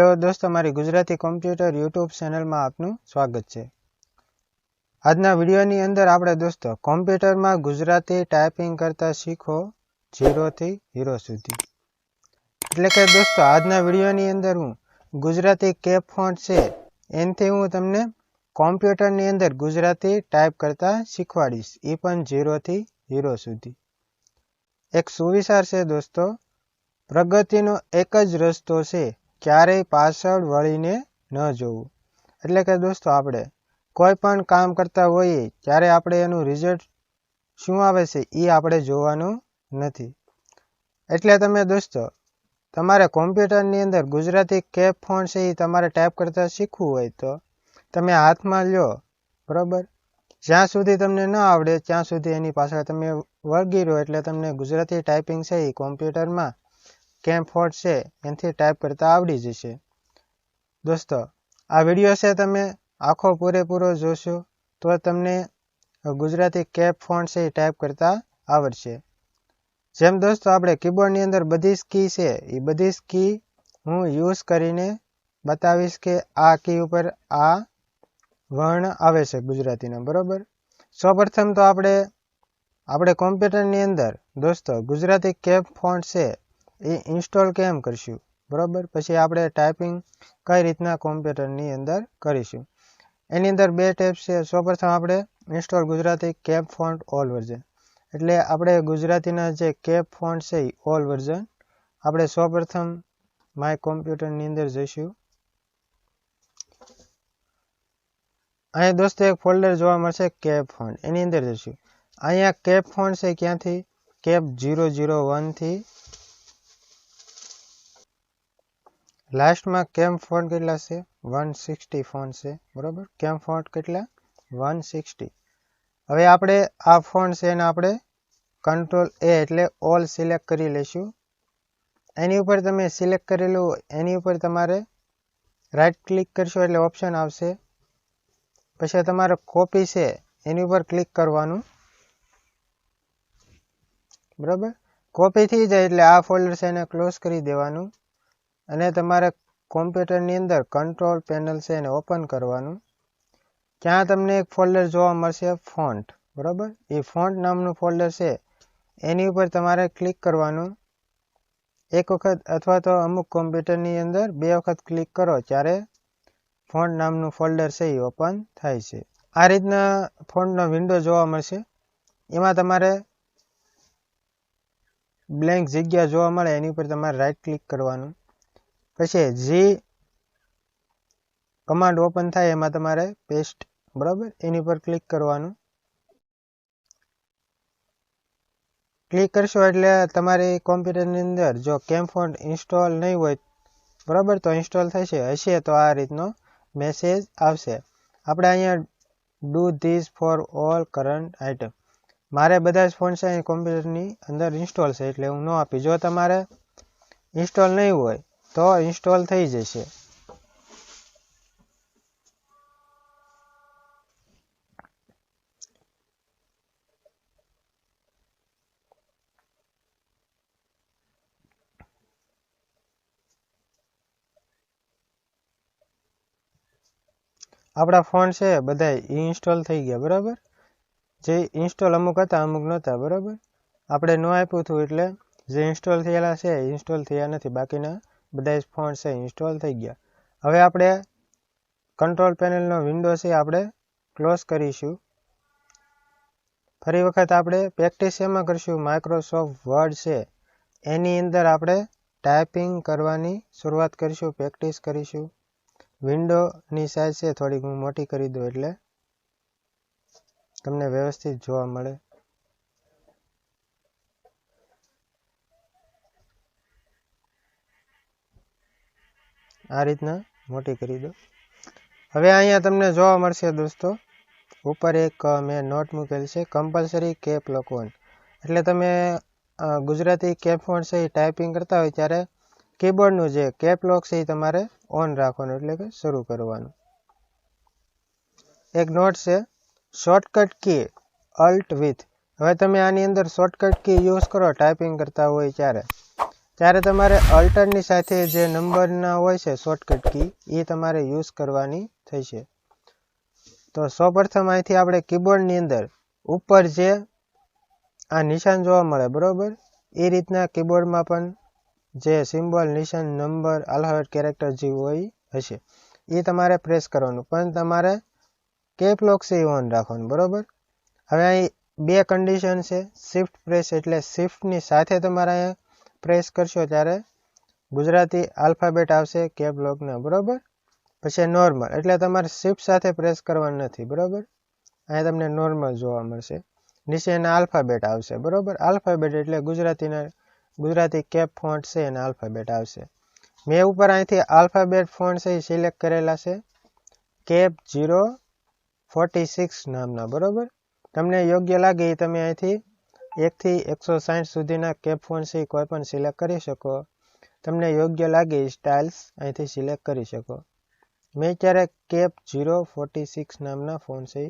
Hello दोस्तों, मारी Gujarati computer YouTube channel में आपनु स्वागत है। आजना विडियोनी अंदर आपणे दोस्तों कॉम्प्यूटर में गुजराती टाइपिंग करता शीखो 0 थी हीरो सुधी। એટલે કે दोस्तों आजना विडियोनी अंदर हूँ गुजराती केप फॉन्ट से एनथी हूँ तमने कॉम्प्यूटर नी अंदर गुजराती टाइप करता शीखवाड़ीश, ई पण 0 थी हीरो सुधी। एक सुविचार से दोस्तों, प्रगतिनो एक ज रस्तो छे, क्यारेय पाछळ वळीने न जोवुं। એટલે કે दोस्तों આપણે કોઈ પણ કામ કરતા હોઈએ ત્યારે આપણે એનું રિઝલ્ટ શું આવે છે એ આપણે જોવાનું નથી। એટલે તમે दोस्तों તમારે કોમ્પ્યુટરની અંદર ગુજરાતી કેપ ફોન્ટ છે એ તમારે ટાઈપ કરતા શીખવું હોય તો તમે હાથમાં લ્યો, બરાબર। જ્યાં સુધી તમને ન આવડે ત્યાં સુધી એની પાછળ તમે વળગી રહો એટલે તમને ગુજરાતી ટાઈપિંગ છે એ કોમ્પ્યુટરમાં કેપ ફોન્ટ છે એનાથી ટાઈપ કરતા આવડી જશે। दोस्तों आ विडियो से तमे आखो पूरेपूरो जोशो तो तमने गुजराती केप फॉन्ट से टाइप करता आवड़शे। जेम दोस्तों आपणे कीबोर्ड नी अंदर बधी की छे ए बधी की हूँ यूज करीने बतावीश के आ की ऊपर आ वर्ण आवे छे गुजराती ना, बराबर। सर्वप्रथम तो आपणे कॉम्प्यूटर नी अंदर दोस्तों गुजराती केप फॉन्ट से ए इंस्टॉल केम करशुं, बराबर। पछी आपणे टाइपिंग कई रीतना कॉम्प्यूटर नी अंदर करीशुं। एनी अंदर बे टेप छे। सर्वप्रथम आपणे install Gujarati Kap font all version, एटले आपणे गुजरातीना जे केप फॉन्ट छे ऑल वर्जन आपणे सर्वप्रथम माय कॉम्प्यूटर नी अंदर जईशुं। अहीं दोस्तों एक फोल्डर जोवा मळशे केप फॉन्ट, एनी अंदर जईशुं। अहींया केप फॉन्ट छे क्यांथी केप 001 थी लास्ट में केम फॉन्ट केटला छे 160 फॉन्ट छे, बराबर। केम फॉन्ट केटला 160। हवे आपणे आ फॉन्ट छे ने आपणे कंट्रोल ए एटले ऑल सिलेक्ट करी लेशुं। एनी उपर तमे सिलेक्ट करेलुं एनी उपर तमारे राइट क्लिक करशो एटले ऑप्शन आवशे। पछी तमारे कॉपी छे एनी उपर क्लिक करवानुं, बराबर। कॉपी थी जाय एटले आ फोल्डर छे एने क्लोज करी देवानुं અને તમારે કોમ્પ્યુટરની અંદર કંટ્રોલ પેનલ છે એને ઓપન કરવાનું। ત્યાં તમને એક ફોલ્ડર જોવા મળશે ફોન્ટ, બરાબર। એ ફોન્ટ નામનું ફોલ્ડર છે એની ઉપર તમારે ક્લિક કરવાનું। એક વખત અથવા તો અમુક કોમ્પ્યુટરની અંદર 2 વખત ક્લિક કરો ત્યારે ફોન્ટ નામનું ફોલ્ડર છે એ ઓપન થાય છે। આ રીતના ફોન્ટનો વિન્ડો જોવા મળશે। એમાં તમારે બ્લેન્ક જગ્યા જોવા મળે એની ઉપર તમારે રાઈટ ક્લિક કરવાનું। પછી જે કમાન્ડ ઓપન થાય એમાં તમારે પેસ્ટ, બરાબર, એની પર ક્લિક કરવાનું। ક્લિક કરશો એટલે તમારી કોમ્પ્યુટરની અંદર જો કેમ ફોન્ટ ઇન્સ્ટોલ નહીં હોય, બરાબર, તો ઇન્સ્ટોલ થશે। હશે તો આ રીતનો મેસેજ આવશે। આપણે અહીંયા do this for all current item, મારે બધા જ ફોન્ટ છે કોમ્પ્યુટરની અંદર ઇન્સ્ટોલ છે એટલે હું ન આપી। જો તમારે ઇન્સ્ટોલ નહીં હોય તો ઇન્સ્ટોલ થઈ જશે। આપણા ફોન્ટ છે બધા ઇન્સ્ટોલ થઈ ગયા, બરાબર। જે ઇન્સ્ટોલ અમુક હતા અમુક નહોતા, બરાબર। આપણે ન આપ્યું હતું એટલે જે ઇન્સ્ટોલ થયેલા છે ઇન્સ્ટોલ થયા નથી, બાકીના બધા જ ફોન્ટ છે ઇન્સ્ટોલ થઈ ગયા। હવે આપણે કંટ્રોલ પેનલનો વિન્ડો છે આપણે ક્લોઝ કરીશું। ફરી વખત આપણે પ્રેક્ટિસ એમાં કરશું માઇક્રોસોફ્ટ વર્ડ છે એની અંદર આપણે ટાઈપિંગ કરવાની શરૂઆત કરીશું, પ્રેક્ટિસ કરીશું। વિન્ડોની સાઇઝ છે થોડીક હું મોટી કરી દઉં એટલે તમને વ્યવસ્થિત જોવા મળે। આ રીતના મોટી કરી દો। હવે અહીંયા તમને જોવા મળશે दोस्तों ઉપર એક મેં નોટ મૂકેલ છે કમ્પલસરી કેપ લોક ઓન, એટલે તમે ગુજરાતી કેપ ફોન્ટ છે એ ટાઈપિંગ કરતા હોય ત્યારે કીબોર્ડનું જે કેપ લોક છે એ તમારે ઓન રાખવાનું, એટલે કે શરૂ કરવાનું। એક નોટ છે શોર્ટકટ કી અલ્ટ વિથ। હવે તમે આની અંદર શોર્ટકટ કી યુઝ કરો ટાઈપિંગ કરતા હોય ત્યારે ત્યારે તમારે અલ્ટરની સાથે જે નંબરના હોય છે શોર્ટકટ કી એ તમારે યુઝ કરવાની થશે. તો સૌપ્રથમ અહીંથી આપણે કીબોર્ડની અંદર ઉપર જે આ નિશાન જોવા મળે બરોબર, એ રીતના કીબોર્ડમાં પણ જે સિમ્બોલ, નિશાન, નંબર, આલ્ફાબેટ, કેરેક્ટર જે હોય હશે એ તમારે પ્રેસ કરવાનું, પણ તમારે કેપ લોક છે ઓન રાખવાનું બરોબર. હવે અહીં બે કન્ડિશન છે. શિફ્ટ પ્રેસ એટલે શિફ્ટની સાથે તમારે અહીંયા પ્રેસ કરશો ત્યારે ગુજરાતી આલ્ફાબેટ આવશે કેપ લોકના બરોબર. પછી નોર્મલ એટલે તમારે શિફ્ટ સાથે પ્રેસ કરવાનું નથી બરોબર. અહીંયા તમને નોર્મલ જોવા મળશે. નીચે એના આલ્ફાબેટ આવશે બરોબર. આલ્ફાબેટ એટલે ગુજરાતી કેપ ફોન્ટ છે એના આલ્ફાબેટ આવશે. મેં ઉપર અહીંથી આલ્ફાબેટ ફોન્ટ છે એ સિલેક્ટ કરેલા છે કેપ 046 નામના બરોબર. તમને યોગ્ય લાગે એ તમે અહીંથી 1 થી 160 સુધીના કેપ ફોન્ટ છે કોઈ પણ સિલેક્ટ કરી શકો. તમને યોગ્ય લાગે એ સ્ટાઇલ્સ અહીંથી સિલેક્ટ કરી શકો. મેં અત્યારે કેપ 046 નામના ફોન્ટ છે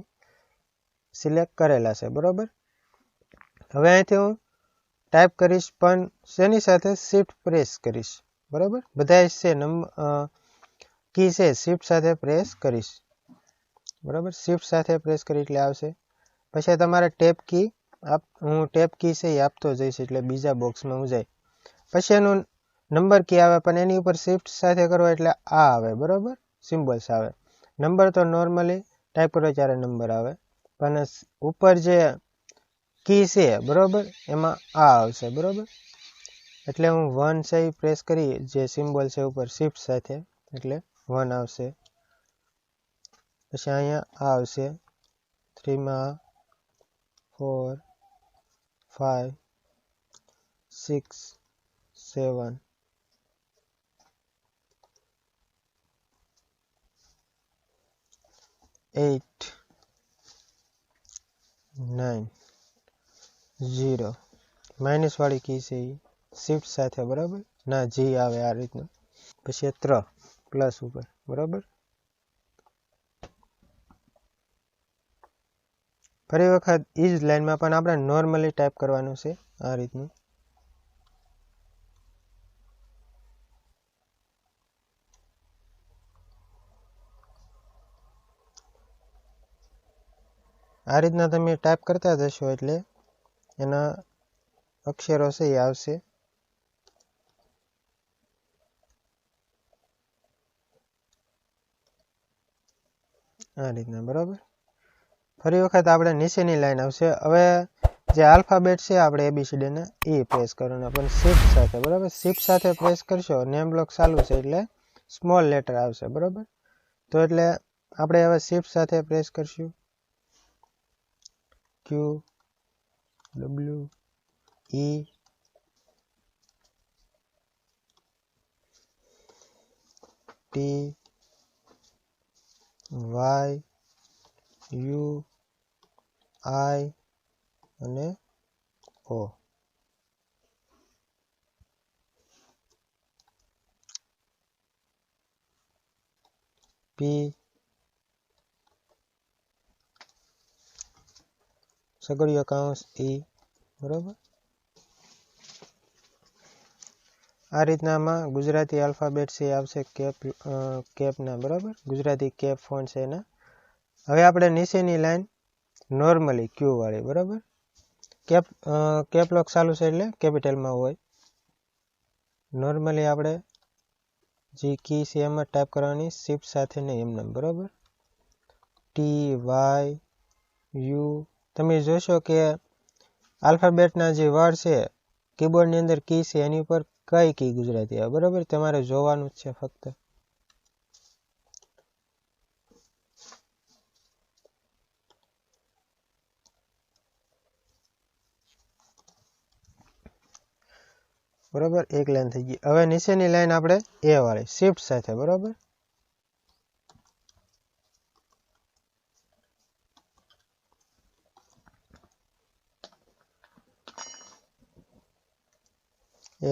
સિલેક્ટ કરેલા છે બરોબર. હવે અહીંથી હું ટાઈપ કરીશ, પણ શેની સાથે? શિફ્ટ પ્રેસ કરીશ બરોબર. બધા છે કી છે શિફ્ટ સાથે પ્રેસ કરીશ બરોબર. શિફ્ટ સાથે પ્રેસ કરી એટલે આવશે. પછી તમારે ટેપ કી હું ટેપ કી છે એ આપતો જઈશ એટલે બીજા બોક્સમાં હું જાય. પછી એનું નંબર કી આવે, પણ એની ઉપર શિફ્ટ સાથે કરો એટલે આ આવે બરોબર, સિમ્બલ્સ આવે. નંબર તો નોર્મલી ટાઈપ કરો ત્યારે નંબર આવે, પણ ઉપર જે કી છે બરોબર એમાં આ આવશે બરોબર. એટલે હું 1 છે પ્રેસ કરી જે સિમ્બોલ છે ઉપર શિફ્ટ સાથે એટલે 1 આવશે. પછી અહીંયા આ આવશે 3 માં 4 5 6 7 8 9 0 માઇનસ વાળી કી છે એ શિફ્ટ સાથે બરાબર ના જી આવે આ રીતનું. પછી 3 પ્લસ ઉપર બરાબર. ફરી વખત એ જ લાઈનમાં પણ આપણે નોર્મલી ટાઈપ કરવાનું છે આ રીતનું. આ રીતના તમે ટાઈપ કરતા જશો એટલે એના અક્ષરો છે એ આવશે. આ રીતના બરાબર. ફરી વખત આપણે નીચેની લાઈન આવશે. હવે જે આલ્ફાબેટ છે આપણે એબીસીડીના એ પ્રેસ કરવાના, પણ શિફ્ટ સાથે બરાબર. શિફ્ટ સાથે પ્રેસ કરશો નેમ બ્લોક ચાલુ છે એટલે સ્મોલ લેટર આવશે બરાબર. તો એટલે આપણે હવે શિફ્ટ સાથે પ્રેસ કરશું. Q W E T Y U I અને ઓ. પી સગડીયો કાઉન્સ ઈ બરાબર. આ રીતનામાં ગુજરાતી આલ્ફાબેટ છે આવશે કેપના બરાબર. ગુજરાતી કેપ ફોન્ટ છે એના. હવે આપણે નીચેની લાઈન નોર્મલી ક્યુ વાળી બરાબર. કેપ લોક ચાલુ છે એટલે કેપિટલમાં હોય. નોર્મલી આપણે જે કી છે એમાં ટાઈપ કરવાની, શિફ્ટ સાથે નહીં એમને બરાબર. ટી વાય યુ તમે જોશો કે આલ્ફાબેટના જે વર્ડ છે કીબોર્ડની અંદર કી છે એની ઉપર કઈ કી ગુજરાતી આવે બરાબર. તમારે જોવાનું જ છે ફક્ત. બરાબર. એક લાઈન થઈ ગઈ. હવે નીચેની લાઈન આપણે એ વાળી શિફ્ટ સાથે બરાબર.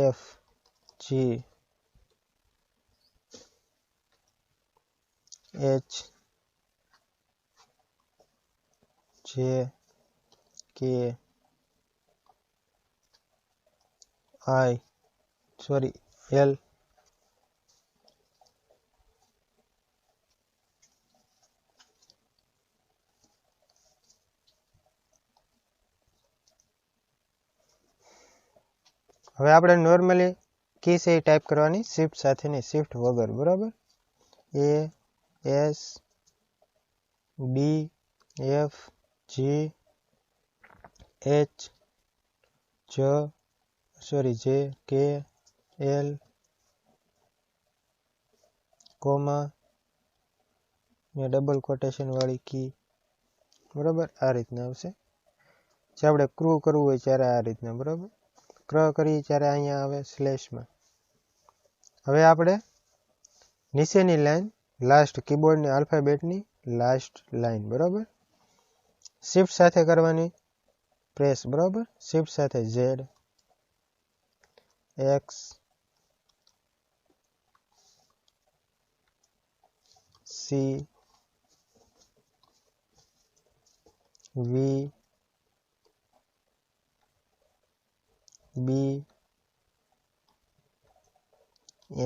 એફ જી એચ જે કે આઈ સોરી એલ હવે આપણે નોર્મલી કી છે એ ટાઈપ કરવાની શિફ્ટ સાથેની શિફ્ટ વગર બરાબર A S D F G H J K L comma ને ડબલ કોટેશન વાળી કી બરાબર આ રીતના આવશે. જે આપણે ક્રૂ કરવું હોય ત્યારે આ રીતના બરાબર ક્ર કરીએ ત્યારે અહીંયા આવે સ્લેશમાં. હવે આપણે નીચેની લાઈન લાસ્ટ કીબોર્ડની આલ્ફાબેટની લાસ્ટ લાઈન બરાબર શિફ્ટ સાથે કરવાની પ્રેસ બરાબર શિફ્ટ સાથે Z X C V B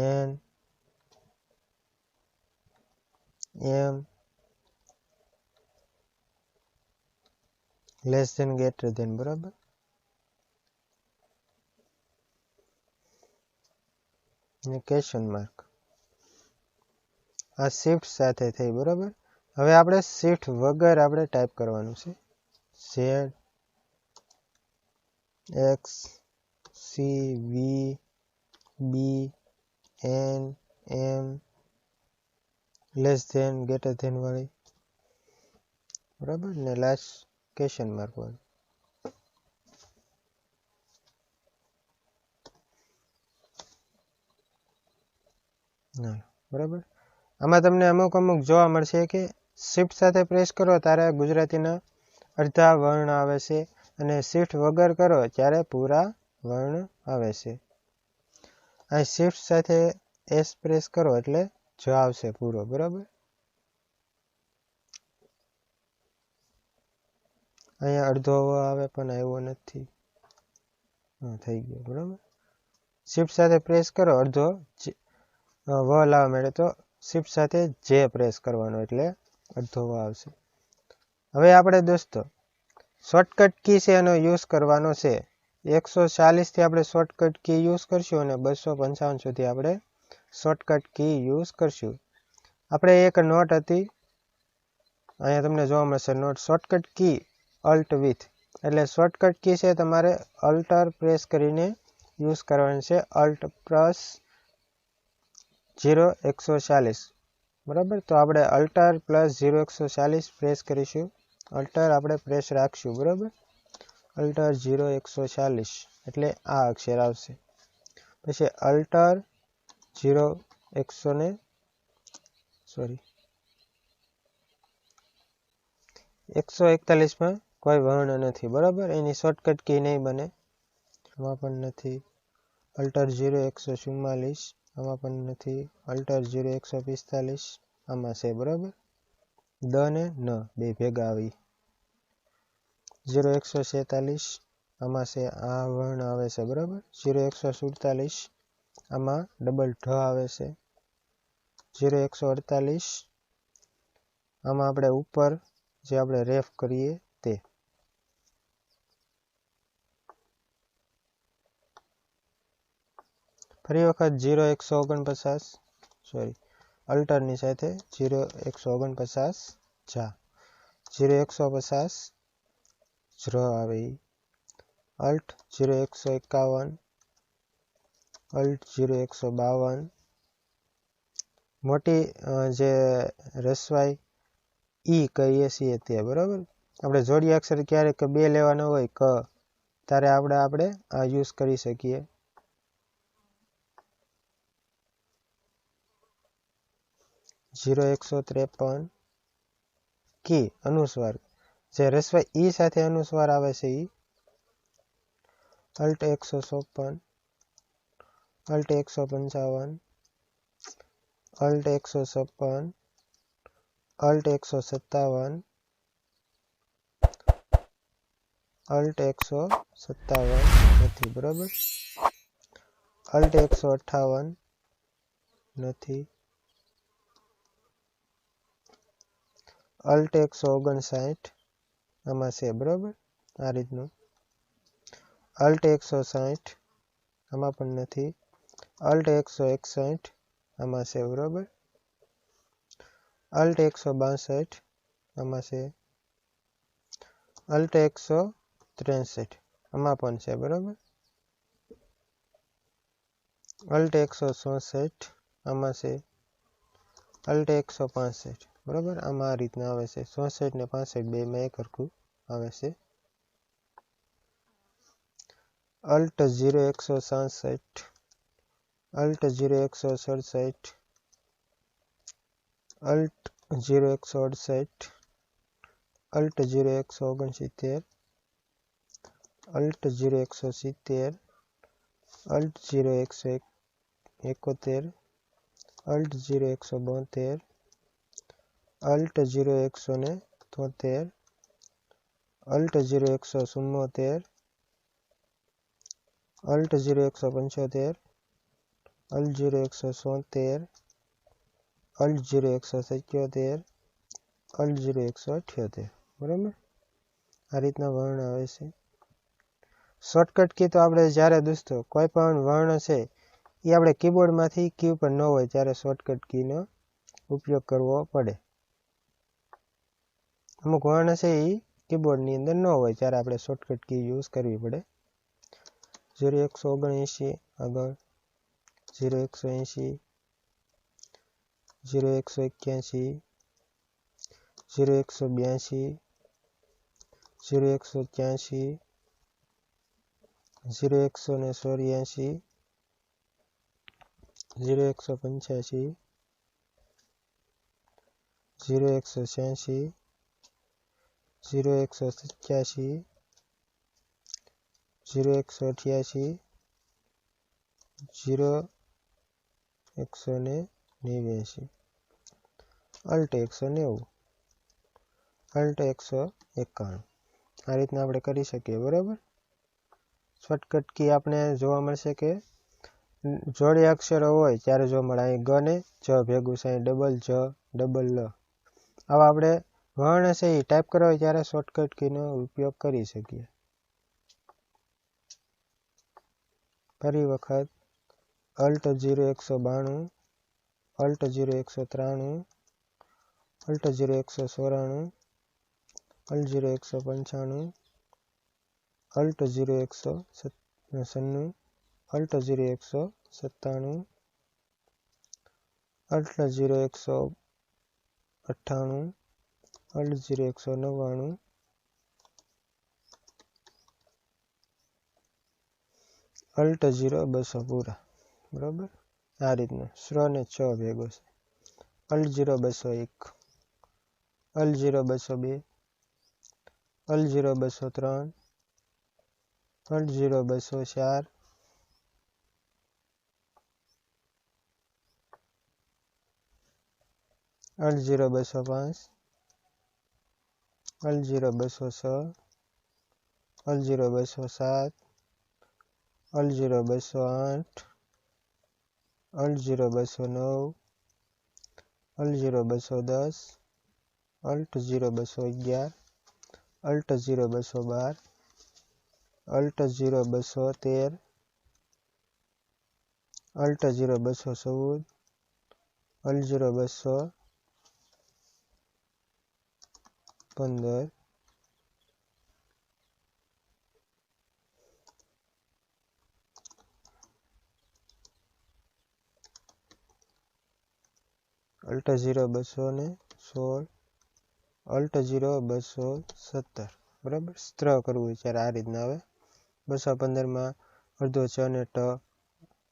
N M less than greater than બરાબર ક્વેશ્ચન માર્ક આ શિફ્ટ સાથે થઈ બરાબર. હવે આપણે શિફ્ટ વગર આપણે ટાઈપ કરવાનું છે Z X C V B N M less than greater than વાળી બરાબર ને લાસ્ટ ક્વેશ્ચન માર્ક વાળી. બરાબર આમાં તમને અમુક જોવા મળશે કે શિફ્ટ સાથે પ્રેસ કરો ત્યારે ગુજરાતીના અડધા વર્ણ આવે છે અને શિફ્ટ વગર કરો ત્યારે પૂરા વર્ણ આવે છે. અહીં શિફ્ટ સાથે એસ પ્રેસ કરો એટલે જ આવશે પૂરો બરાબર. અહીંયા અડધો આવે પણ આવ્યો નથી થઈ ગયો બરાબર. શિફ્ટ સાથે પ્રેસ કરો અડધો વ લાવવા મળે તો શિફ્ટ સાથે જે પ્રેસ કરવાનો એટલે અડધો વ આવશે. હવે આપણે દોસ્તો શોર્ટકટ કી છે એનો યુઝ કરવાનો છે. 140 થી આપણે શોર્ટકટ કી યુઝ કરશું અને 255 સુધી આપણે શોર્ટકટ કી યુઝ કરશું. આપણે એક નોટ હતી અહીંયા તમને જોવા મળશે note shortcut key alt with એટલે શોર્ટકટ કી છે તમારે અલ્ટર પ્રેસ કરીને યુઝ કરવાની છે. અલ્ટ પ્લસ 0 140 બરાબર. તો આપણે અલ્ટર પ્લસ 0 140 પ્રેસ કરીશું. અલ્ટર આપણે પ્રેસ રાખશું બરાબર. અલ્ટર 0 140 એટલે આ અક્ષર આવશે. પછી અલ્ટર 141 માં કોઈ વર્ણ નથી બરાબર એની શોર્ટકટ કી નહીં બને આમાં પણ નથી. અલ્ટર 0 144 આમાં પણ નથી. અલ્ટર 0 145 આમાં છે બરાબર. દ ને ન બે ભેગા આવી 0 147 આમાં છે આ વર્ણ આવે છે બરાબર. 0 147 આમાં ડબલ ઢ આવે છે. 0 148 આમાં આપણે ઉપર જે આપણે રેફ કરીએ તે. ફરી વખત 0 149 સોરી અલ્ટરની સાથે 0 149 જા 0 150 જ્ર આવે અલ્ટ 0 151 અલ્ટ 0 152 મોટી જે રસવાઈ ઈ કહીએ છીએ તે બરાબર. આપણે જોડી અક્ષર ક્યારેક બે લેવાના હોય ક ત્યારે આપણે આ યુઝ કરી શકીએ. 0 153 કી અનુસ્વાર જે રસવાઈ ઈ સાથે અનુસ્વાર આવે છે ઈ. Alt 154 alt 155 alt 156 alt 157 alt 157 નથી બરાબર. અલ્ટ 158 નથી, અલ્ટ 159 આમાં છે બરાબર, આ રીતનું, અલ્ટ 160 આમાં પણ નથી, અલ્ટ 161 આમાં છે બરાબર, અલ્ટ 162 આમાં છે, અલ્ટ 163 આમાં પણ છે બરાબર, અલ્ટ 164 આમાં છે, અલ્ટ 165 બરાબર, આમાં આ રીતના આવે છે, 64 ને 65 બેમાં એક હરખું આવે છે, Alt 0167 Alt 0167 Alt 0168 Alt 0169 Alt 0170 Alt 0171 Alt 0172 Alt 0173 Alt 0174 Alt 0175 Alt 0176 Alt 0177 Alt 0178 બરાબર, આ રીતના વર્ણ આવે છે. શોર્ટકટ કી તો આપણે જ્યારે દોસ્તો કોઈ પણ વર્ણ છે એ આપણે કીબોર્ડમાંથી કી ઉપર ન હોય ત્યારે શોર્ટકટ કીનો ઉપયોગ કરવો પડે. અમુક વર્ણ છે એ કીબોર્ડની અંદર ન હોય ત્યારે આપણે શોર્ટકટ કી યુઝ કરવી પડે. 0179 આગળ, 0180 0181 0182 0184 0184 0185 0186 0187 0188 0189 અલ્ટ 190 અલ્ટ 191 આ રીતના આપણે કરી શકીએ બરાબર. શોર્ટકટ કી આપણે જોવા મળશે કે જોડી અક્ષરો હોય ત્યારે જોવા મળે, અહીં ગ ને જ ભેગું છે, અહીં ડબલ જ ડબલ લ, આવા આપણે વર્ણ છે એ ટાઈપ કરવા હોય ત્યારે શોર્ટકટ કીનો ઉપયોગ કરી શકીએ. ફરી વખત Alt 0192 Alt 0193 Alt 0194 Alt 0195 Alt 0197 Alt 0197 Alt 0198 Alt 0199 Alt 0200 પૂરા બરાબર, આ રીતનું શ્ર ને છ ભેગો છે. Alt 0201 Alt 0202 Alt 0203 Alt 0204 Alt 0205 Alt 0206 Alt 0207 Alt 0208 Alt 0209 Alt 0210 Alt 0211 Alt 0212 Alt 0213 Alt 0214 Alt 0215 Alt 0216 Alt 0217 બરાબર. સ્ત્ર કરવું ત્યારે આ રીતના આવે. 215 અડધો ચ ને ટ,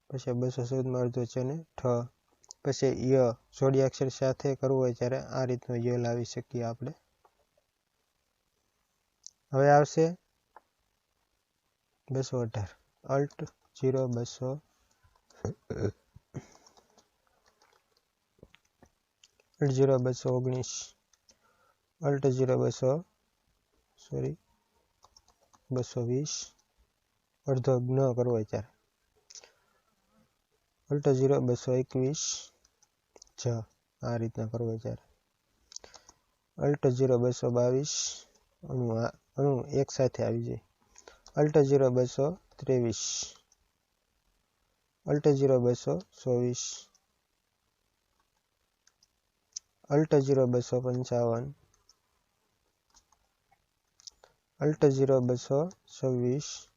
પછી 214 અડધો ચ ને ઠ, પછી ય જોડી અક્ષર સાથે કરવું હોય ત્યારે આ રીતનો ય લાવી શકીએ આપણે. હવે આવશે 218 અલ્ટ 0200 અલ્ટ 0219 અલ્ટ 220 અડધો જ્ઞ કરવો હોય ત્યારે Alt 0 221 જ આ રીતના કરવો જ્યારે Alt 0 222 અણુ એક સાથે આવી જાય Alt 0 223 Alt 0 224 Alt 0 255 Alt 0 226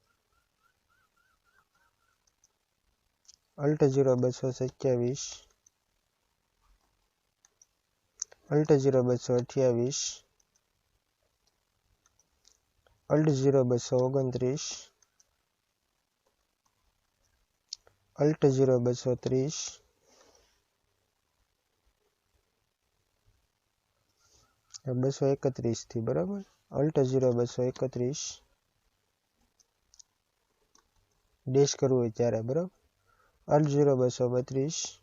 Alt 0 227 Alt 0 228 Alt 0 229 Alt 0 230 231 થી બરાબર Alt 0 231 ડેશ કરવું હોય ત્યારે બરાબર Alt 0 232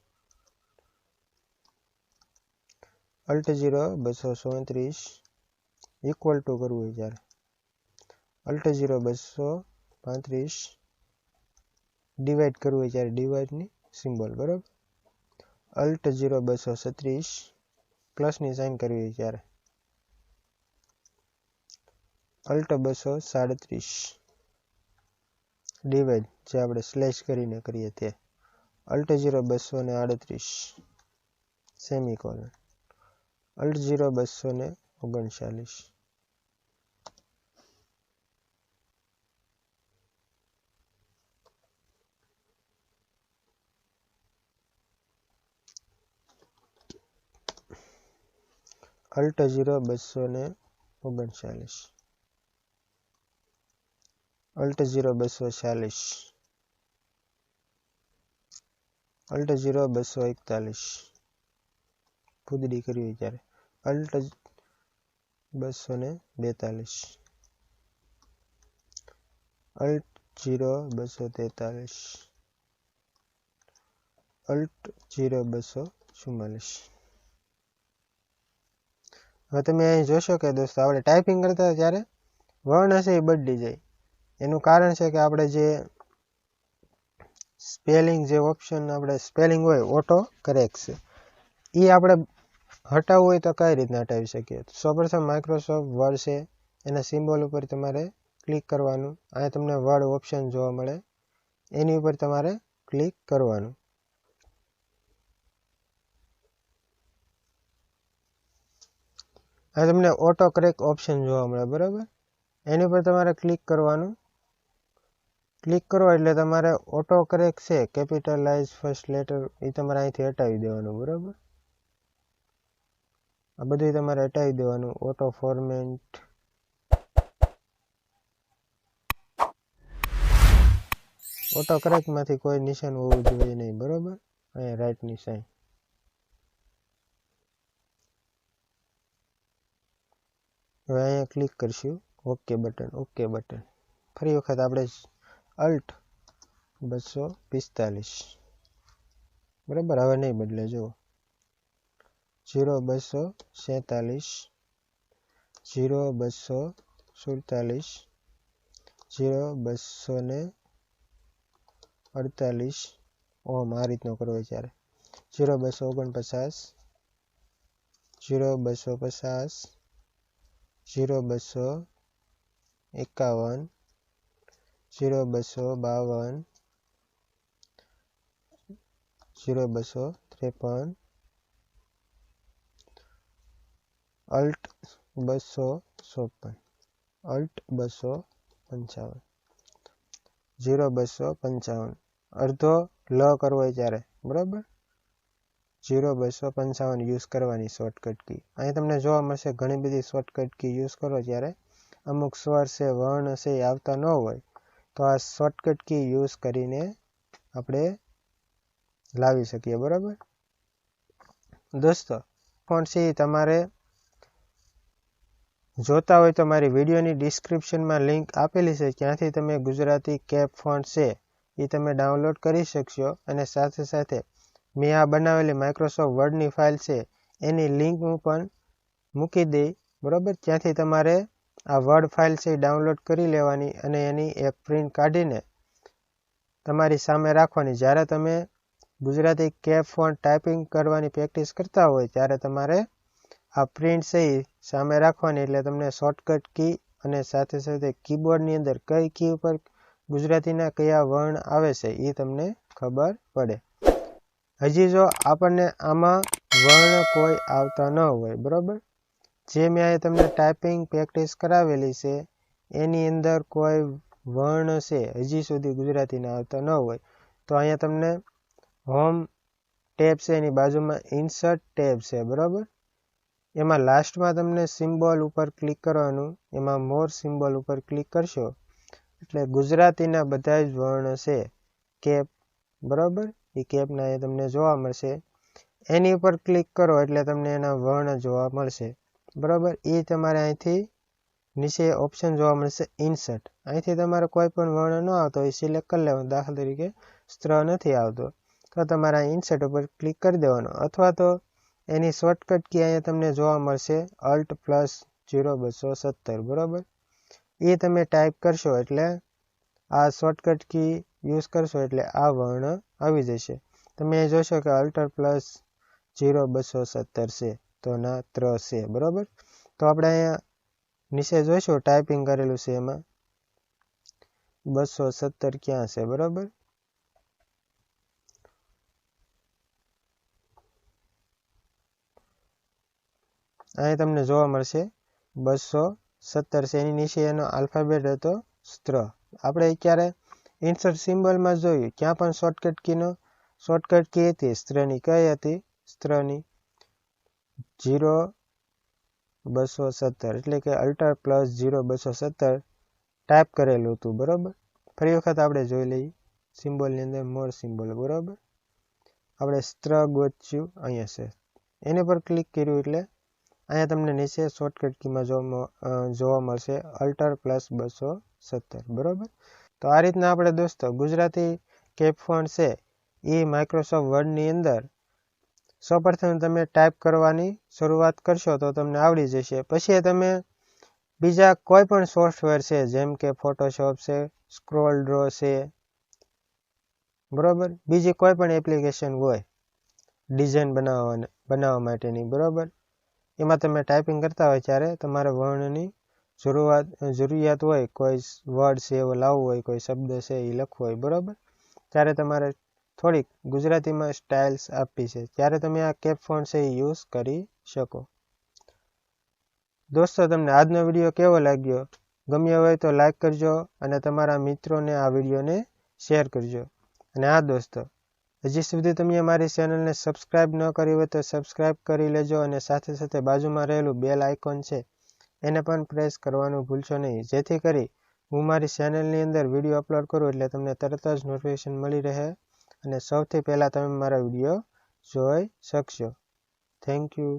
Alt 0 237 ઇક્વલ ટુ કરવું હોય ત્યારે Alt 0 235 ડિવાઇડ કરવું હોય ત્યારે ડિવાઇડની સિમ્બોલ બરાબર Alt 0 236 પ્લસની સાઇન કરવી હોય ત્યારે Alt 237 ડિવાઇડ જે આપણે સ્લેશ કરીને કરીએ તે Alt 0 238 semicolon Alt 0 239 Alt 0 239 Alt 0 240 Alt 0 241 ફૂદડી કરવી હોય ત્યારે Alt 242 Alt 0 243 Alt 0 244 હવે તમે અહીં જોશો કે દોસ્તો આપણે ટાઈપિંગ કરતા ત્યારે વર્ણ હશે એ બદલી જાય એનું કારણ છે કે આપણે જે સ્પેલિંગ જે ઓપ્શન આપણે સ્પેલિંગ હોય ઓટો કરેક્ટ છે એ આપણે હટાવવું હોય તો કઈ રીતના હટાવી શકીએ સૌપ્રથમ માઇક્રોસોફ્ટ વર્ડ છે એના સિમ્બોલ ઉપર તમારે ક્લિક કરવાનું અહીંયા તમને વર્ડ ઓપ્શન જોવા મળે એની ઉપર તમારે ક્લિક કરવાનું આ તમને ઓટો કરેક્ટ ઓપ્શન જોવા મળે બરાબર એની ઉપર તમારે ક્લિક કરવાનું ક્લિક કરો એટલે તમારે ઓટો કરેક્ટ છે કેપિટલાઇઝ ફર્સ્ટ લેટર એ તમારે અહીંથી હટાવી દેવાનું બરાબર આ બધું તમારે હટાવી દેવાનું ઓટો ફોર્મેટ ઓટો કરેક્ટમાંથી કોઈ નિશાન હોવું જોઈએ નહીં બરાબર અહીંયા રાઈટની સાઈન હવે અહીંયા ક્લિક કરશું ઓકે બટન ફરી વખત આપણે Alt 245 બરાબર હવે નહીં બદલે જુઓ 0 247 0 247 0 248 ઓમ આ રીતનો કરવો ત્યારે 0 249 0 250 0 251 0 252 0 253 Alt 254 Alt 255 0 255 અડધો લ કરવો હોય ત્યારે બરાબર 0 255 યુઝ કરવાની શોર્ટકટ કી અહીં તમને જોવા મળશે ઘણી બધી શોર્ટકટ કી યુઝ કરો ત્યારે અમુક સ્વર છે વર્ણ છે એ આવતા ન હોય તો આ શોર્ટકટ કી યુઝ કરીને આપણે લાવી શકીએ બરાબર દોસ્તો ફોન્ટ છે તમારે જોતા હોય તો મારી વિડીયોની ડિસ્ક્રિપ્શનમાં લિંક આપેલી છે ત્યાંથી તમે ગુજરાતી કેપ ફોન્ટ છે એ તમે ડાઉનલોડ કરી શકશો અને સાથે સાથે મેં આ બનાવેલી માઇક્રોસોફ્ટ વર્ડની ફાઇલ છે એની લિંક હું પણ મૂકી દઈ બરાબર ત્યાંથી તમારે આ વર્ડ ફાઇલ છે ડાઉનલોડ કરી લેવાની અને એની એક પ્રિન્ટ કાઢીને તમારી સામે રાખવાની જ્યારે તમે ગુજરાતી કેપ ફોન્ટ ટાઈપિંગ કરવાની પ્રેક્ટિસ કરતા હોય ત્યારે તમારે આ પ્રિન્ટ છે એ સામે રાખવાની, એટલે તમને શોર્ટકટ કી અને સાથે સાથે કીબોર્ડની અંદર કઈ કી ઉપર ગુજરાતીના કયા વર્ણ આવે છે એ તમને ખબર પડે. હજી જો આપણને આમાં વર્ણ કોઈ આવતા ન હોય, બરોબર, જે મેં અહીંયા તમને ટાઈપિંગ પ્રેક્ટિસ કરાવેલી છે એની અંદર કોઈ વર્ણ છે હજી સુધી ગુજરાતીના આવતા ન હોય, તો અહીંયા તમને હોમ ટેબ છે એની બાજુમાં ઇન્સર્ટ ટેબ છે, બરોબર. એમાં લાસ્ટમાં તમને સિમ્બોલ ઉપર ક્લિક કરવાનું, એમાં મોર સિમ્બોલ ઉપર ક્લિક કરશો એટલે ગુજરાતીના બધા જ વર્ણ છે કેપ, બરોબર, એ કેપના એ તમને જોવા મળશે. એની ઉપર ક્લિક કરો એટલે તમને એના વર્ણ જોવા મળશે, બરોબર. એ તમારે અહીંથી નીચે ઓપ્શન જોવા મળશે ઇન્સર્ટ, અહીંથી તમારે કોઈ પણ વર્ણ ન આવતો હોય સિલેક્ટ કરી લેવાનું. દાખલા તરીકે સ્ત્ર નથી આવતો તો તમારે ઇન્સર્ટ ઉપર ક્લિક કરી દેવાનો, અથવા તો એની શોર્ટકટ કી અહીંયા તમને જોવા મળશે Alt+0270, બરોબર. એ તમે ટાઈપ કરશો એટલે આ શોર્ટકટ કી યુઝ કરશો એટલે આ વર્ણ આવી જશે. તમે જોશો કે Alt+0270 છે તો ના ત્ર છે, બરોબર. તો આપણે અહીંયા નીચે જોઈશું ટાઈપિંગ કરેલું છે એમાં 270 ક્યાં છે, બરોબર. અહીં તમને જોવા મળશે 270 છે, એની નીચે એનો આલ્ફાબેટ હતો સ્ત્ર. આપણે અત્યારે ઇન્સર્ટ સિમ્બોલમાં જોયું ક્યાં પણ શોર્ટકટ કી હતી સ્ત્રની, કઈ હતી સ્ત્રની 0270, એટલે કે Alt+0270 ટાઈપ કરેલું હતું, બરોબર. ફરી વખત આપણે જોઈ લઈએ સિમ્બોલની અંદર મોર સિમ્બોલ, બરોબર. આપણે સ્ત્ર ગોચ્યું અહીંયા છે, એની પર ક્લિક કર્યું એટલે અહીંયા તમને નીચે શોર્ટકટ કીમાં જોવા મળશે Alt+270, બરોબર. તો આ રીતના આપણે દોસ્તો ગુજરાતી કેપ ફોન્ટ છે એ માઇક્રોસોફ્ટ વર્ડની અંદર સૌપ્રથમ તમે ટાઈપ કરવાની શરૂઆત કરશો તો તમને આવડી જશે. પછી તમે બીજા કોઈ પણ સોફ્ટવેર છે જેમ કે ફોટોશોપ છે, સ્ક્રોલ ડ્રો છે, બરોબર, બીજી કોઈ પણ એપ્લિકેશન હોય ડિઝાઇન બનાવવા માટેની, બરોબર, એમાં તમે ટાઈપિંગ કરતા હોય ત્યારે તમારે વર્ણની જરૂરિયાત હોય, કોઈ વર્ડ છે એવો લાવવો હોય, કોઈ શબ્દ છે એ લખવો હોય, બરોબર, ત્યારે તમારે થોડીક ગુજરાતીમાં સ્ટાઇલ્સ આપી છે, ત્યારે તમે આ કેપ ફોન્ટ છે એ યુઝ કરી શકો. દોસ્તો તમને આજનો વિડીયો કેવો લાગ્યો? ગમ્યો હોય તો લાઈક કરજો અને તમારા મિત્રોને આ વિડીયોને શેર કરજો. અને હા દોસ્તો, હજી સુધી તમે મારી ચેનલને સબસ્ક્રાઇબ ન કરી હોય તો સબસ્ક્રાઇબ કરી લેજો અને સાથે સાથે બાજુમાં રહેલું બેલ આઇકોન છે એને પણ પ્રેસ કરવાનું ભૂલશો નહીં, જેથી કરી હું મારી ચેનલની અંદર વિડીયો અપલોડ કરું એટલે તમને તરત જ નોટિફિકેશન મળી રહે અને સૌથી પહેલાં તમે મારા વિડીયો જોઈ શકશો. Thank you.